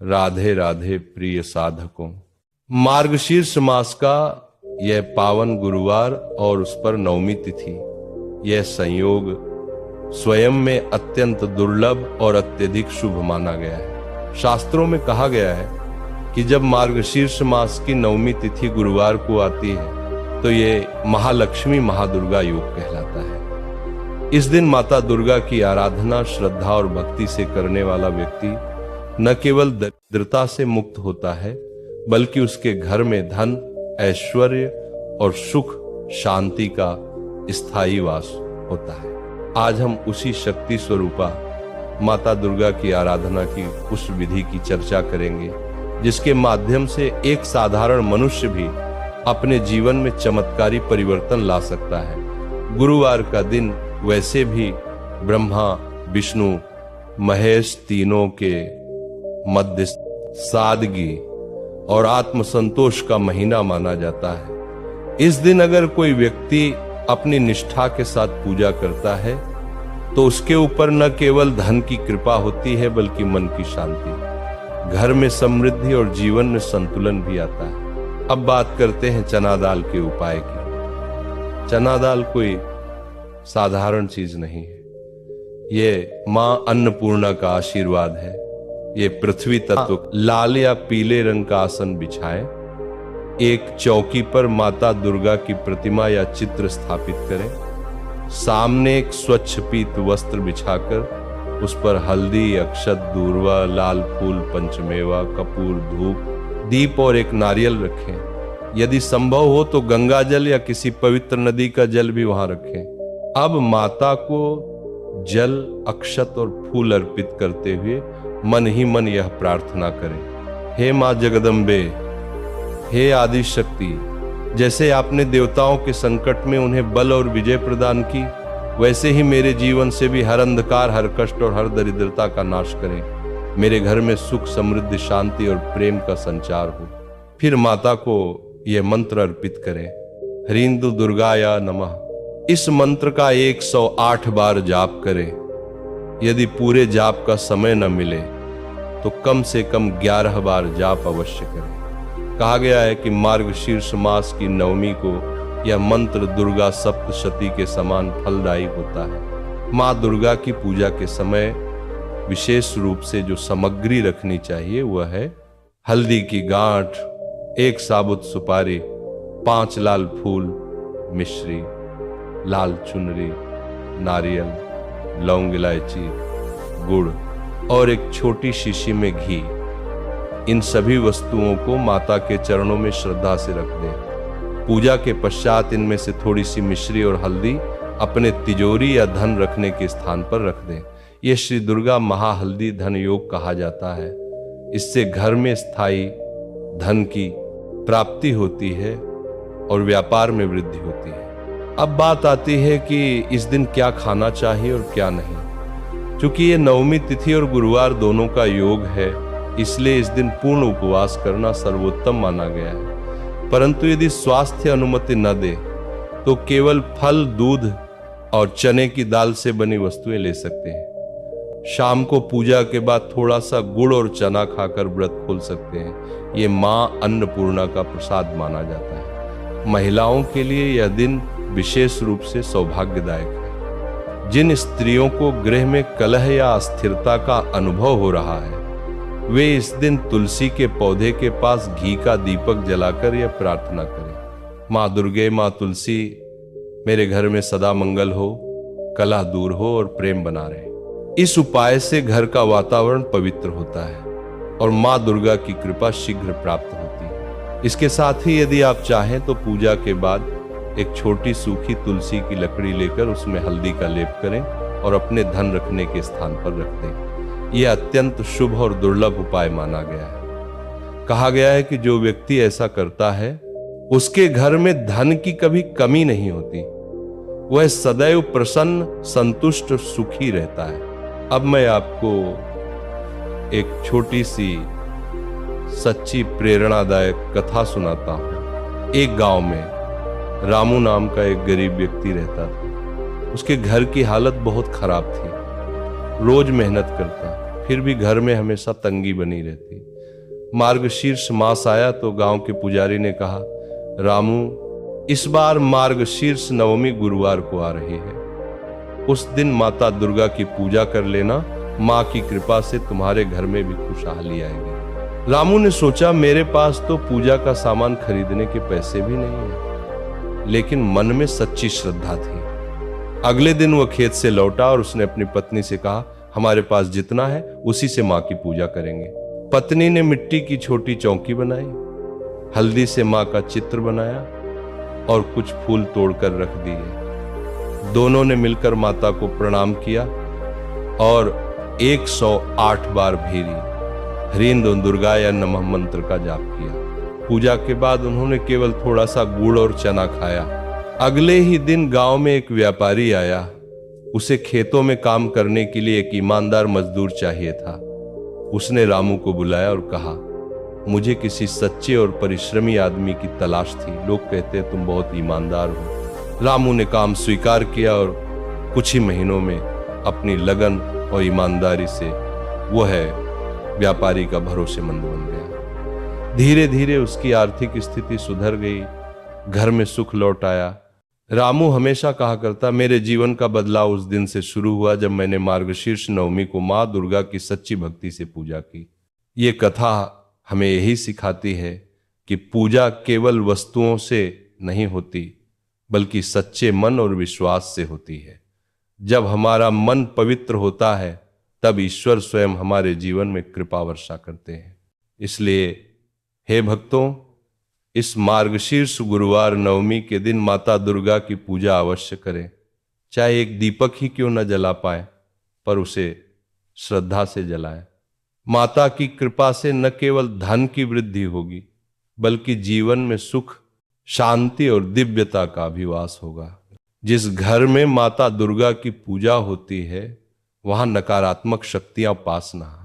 राधे राधे प्रिय साधकों। मार्गशीर्ष मास का यह पावन गुरुवार और उस पर नवमी तिथि, यह संयोग स्वयं में अत्यंत दुर्लभ और अत्यधिक शुभ माना गया है। शास्त्रों में कहा गया है कि जब मार्गशीर्ष मास की नवमी तिथि गुरुवार को आती है तो ये महालक्ष्मी महादुर्गा योग कहलाता है। इस दिन माता दुर्गा की आराधना श्रद्धा और भक्ति से करने वाला व्यक्ति न केवल दरिद्रता से मुक्त होता है बल्कि उसके घर में धन, ऐश्वर्य और सुख शांति का स्थायी वास होता है। आज हम उसी शक्ति स्वरूपा माता दुर्गा की आराधना की उस विधि की चर्चा करेंगे जिसके माध्यम से एक साधारण मनुष्य भी अपने जीवन में चमत्कारी परिवर्तन ला सकता है। गुरुवार का दिन वैसे भी ब्रह्मा, विष्णु, महेश तीनों के मध्य सादगी और आत्मसंतोष का महीना माना जाता है। इस दिन अगर कोई व्यक्ति अपनी निष्ठा के साथ पूजा करता है तो उसके ऊपर न केवल धन की कृपा होती है बल्कि मन की शांति, घर में समृद्धि और जीवन में संतुलन भी आता है। अब बात करते हैं चना दाल के उपाय की। चना दाल कोई साधारण चीज नहीं है, ये मां अन्नपूर्णा का आशीर्वाद है। ये पृथ्वी तत्व लाल या पीले रंग का आसन बिछाएं, एक चौकी पर माता दुर्गा की प्रतिमा या चित्र स्थापित करें, सामने एक स्वच्छ पीत वस्त्र बिछाकर उस पर हल्दी, अक्षत, दूर्वा, लाल फूल, पंचमेवा, कपूर, धूप, दीप और एक नारियल रखें। यदि संभव हो तो गंगा जल या किसी पवित्र नदी का जल भी वहां रखें। अब माता को जल, अक्षत और फूल अर्पित करते हुए मन ही मन यह प्रार्थना करें, हे मां जगदम्बे, हे आदि शक्ति, जैसे आपने देवताओं के संकट में उन्हें बल और विजय प्रदान की, वैसे ही मेरे जीवन से भी हर अंधकार, हर कष्ट और हर दरिद्रता का नाश करें। मेरे घर में सुख, समृद्धि, शांति और प्रेम का संचार हो। फिर माता को यह मंत्र अर्पित करें, ह्रीं दुर्गाया नमः। इस मंत्र का 108 बार जाप करें। यदि पूरे जाप का समय न मिले तो कम से कम 11 बार जाप अवश्य करें। कहा गया है कि मार्गशीर्ष मास की नवमी को यह मंत्र दुर्गा सप्तशती के समान फलदायी होता है। माँ दुर्गा की पूजा के समय विशेष रूप से जो सामग्री रखनी चाहिए वह है हल्दी की गांठ, 1 साबुत सुपारी, 5 लाल फूल, मिश्री, लाल चुनरी, नारियल, लौंग, इलायची, गुड़ और एक छोटी शीशी में घी। इन सभी वस्तुओं को माता के चरणों में श्रद्धा से रख दें। पूजा के पश्चात इनमें से थोड़ी सी मिश्री और हल्दी अपने तिजोरी या धन रखने के स्थान पर रख दें। यह श्री दुर्गा महाहल्दी धन योग कहा जाता है। इससे घर में स्थायी धन की प्राप्ति होती है और व्यापार में वृद्धि होती है। अब बात आती है कि इस दिन क्या खाना चाहिए और क्या नहीं। चूंकि ये नवमी तिथि और गुरुवार दोनों का योग है, इसलिए इस दिन पूर्ण उपवास करना सर्वोत्तम माना गया है। परंतु यदि स्वास्थ्य अनुमति न दे तो केवल फल, दूध और चने की दाल से बनी वस्तुएं ले सकते हैं। शाम को पूजा के बाद थोड़ा सा गुड़ और चना खाकर व्रत खोल सकते हैं। ये मां अन्नपूर्णा का प्रसाद माना जाता है। महिलाओं के लिए यह दिन विशेष रूप से सौभाग्यदायक है। जिन स्त्रियों को गृह में कलह या अस्थिरता का अनुभव हो रहा है वे इस दिन तुलसी के पौधे के पास घी का दीपक जलाकर यह प्रार्थना करें, मां दुर्गे, मां तुलसी, मेरे घर में सदा मंगल हो, कलह दूर हो और प्रेम बना रहे। इस उपाय से घर का वातावरण पवित्र होता है और मां दुर्गा की कृपा शीघ्र प्राप्त होती है। इसके साथ ही यदि आप चाहें तो पूजा के बाद एक छोटी सूखी तुलसी की लकड़ी लेकर उसमें हल्दी का लेप करें और अपने धन रखने के स्थान पर रख दें। यह अत्यंत शुभ और दुर्लभ उपाय माना गया है। कहा गया है कि जो व्यक्ति ऐसा करता है उसके घर में धन की कभी कमी नहीं होती, वह सदैव प्रसन्न, संतुष्ट और सुखी रहता है। अब मैं आपको एक छोटी सी सच्ची प्रेरणादायक कथा सुनाता हूं। एक गांव में रामू नाम का एक गरीब व्यक्ति रहता था। उसके घर की हालत बहुत खराब थी। रोज मेहनत करता, फिर भी घर में हमेशा तंगी बनी रहती। मार्गशीर्ष मास आया तो गांव के पुजारी ने कहा, रामू, इस बार मार्गशीर्ष नवमी गुरुवार को आ रही है। उस दिन माता दुर्गा की पूजा कर लेना, माँ की कृपा से तुम्हारे घर में भी खुशहाली आएगी। रामू ने सोचा, मेरे पास तो पूजा का सामान खरीदने के पैसे भी नहीं है, लेकिन मन में सच्ची श्रद्धा थी। अगले दिन वह खेत से लौटा और उसने अपनी पत्नी से कहा, हमारे पास जितना है उसी से माँ की पूजा करेंगे। पत्नी ने मिट्टी की छोटी चौकी बनाई, हल्दी से माँ का चित्र बनाया और कुछ फूल तोड़कर रख दिए। दोनों ने मिलकर माता को प्रणाम किया और 108 बार भेरी ह्रीं दुर्गाय नमः मंत्र का जाप किया। पूजा के बाद उन्होंने केवल थोड़ा सा गुड़ और चना खाया। अगले ही दिन गांव में एक व्यापारी आया। उसे खेतों में काम करने के लिए एक ईमानदार मजदूर चाहिए था। उसने रामू को बुलाया और कहा, मुझे किसी सच्चे और परिश्रमी आदमी की तलाश थी। लोग कहते हैं तुम बहुत ईमानदार हो। रामू ने काम स्वीकार किया और कुछ ही महीनों में अपनी लगन और ईमानदारी से वह व्यापारी का भरोसेमंद बन गया। धीरे धीरे उसकी आर्थिक स्थिति सुधर गई, घर में सुख लौट आया। रामू हमेशा कहा करता, मेरे जीवन का बदलाव उस दिन से शुरू हुआ जब मैंने मार्गशीर्ष नवमी को माँ दुर्गा की सच्ची भक्ति से पूजा की। ये कथा हमें यही सिखाती है कि पूजा केवल वस्तुओं से नहीं होती, बल्कि सच्चे मन और विश्वास से होती है। जब हमारा मन पवित्र होता है, तब ईश्वर स्वयं हमारे जीवन में कृपा वर्षा करते हैं। इसलिए हे भक्तों, इस मार्गशीर्ष गुरुवार नवमी के दिन माता दुर्गा की पूजा अवश्य करें। चाहे एक दीपक ही क्यों न जला पाए, पर उसे श्रद्धा से जलाएं। माता की कृपा से न केवल धन की वृद्धि होगी, बल्कि जीवन में सुख, शांति और दिव्यता का भी वास होगा। जिस घर में माता दुर्गा की पूजा होती है, वहां नकारात्मक शक्तियां पास न